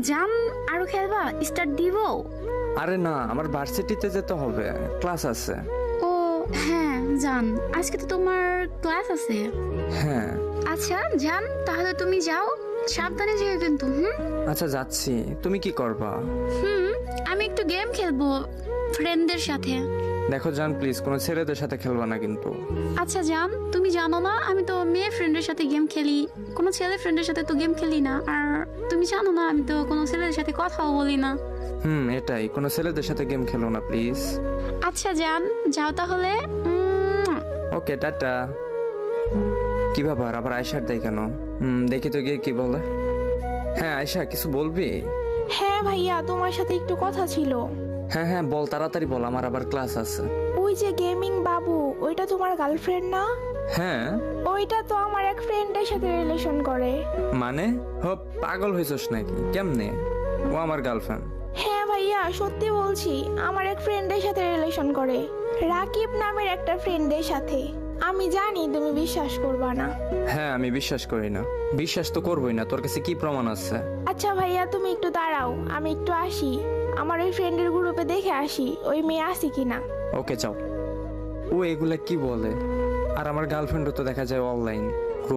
জান আরো খেলবা? স্টার্ট দিব? আরে না, আমার ভার্সিটিতে যেতে হবে, ক্লাস আছে। ও হ্যাঁ জান, আজকে তো তোমার ক্লাস আছে। হ্যাঁ। আচ্ছা জান, তাহলে তুমি যাও, সাবধানে যেও কিন্তু। আচ্ছা যাচ্ছি, তুমি কি করবা? আমি একটু গেম খেলবো ফ্রেন্ডদের সাথে। দেখো জান, প্লিজ কোনো ছেলেদের সাথে খেলবা না কিন্তু। আচ্ছা জান, তুমি জানো না আমি তো মেয়ে ফ্রেন্ডের সাথে গেম খেলি, কোনো ছেলে ফ্রেন্ডের সাথে তো গেম খেলি না। আর তুমি জানো না আমি তো কোনো ছেলেদের সাথে কথাও বলি না। এটাই, কোনো ছেলেদের সাথে গেম খেলো না প্লিজ। আচ্ছা জান, যাও তাহলে। ওকে, টাটা। কি ব্যাপার, আবার আয়সার দেয় কেন? দেখি তো গিয়ে কি বলে। হ্যাঁ আয়সা, কিছু বলবি? হ্যাঁ ভাইয়া, তোমার সাথে একটু কথা ছিল। হ্যাঁ হ্যাঁ বল, তাড়াতাড়ি বল, আমার আবার ক্লাস আছে। ওই যে গেমিং বাবু, ওইটা তোমার গার্লফ্রেন্ড না? হ্যাঁ। ওইটা তো আমার এক ফ্রেন্ডের সাথে রিলেশন করে। মানে পাগল হয়েছস নাকি? কেমনে? ও আমার গার্লফ্রেন্ড? হ্যাঁ ভাইয়া, সত্যি বলছি, আমার এক ফ্রেন্ডের সাথে রিলেশন করে, রাকিব নামের একটা ফ্রেন্ডের সাথে। আমি জানি তুমি বিশ্বাস করবা না। হ্যাঁ আমি বিশ্বাস করি না। বিশ্বাস তো করবোই না, তোর কাছে কি প্রমাণ আছে? আচ্ছা ভাইয়া, তুমি একটু দাঁড়াও, আমি একটু আসি, আমার ওই ফ্রেন্ডের গ্রুপে দেখে আসি ওই মেয়ে আসি কিনা। ওকে যাও। ও এগুলা কি বলে? আর আমার গার্লফ্রেন্ডও তো দেখা যায় অনলাইন।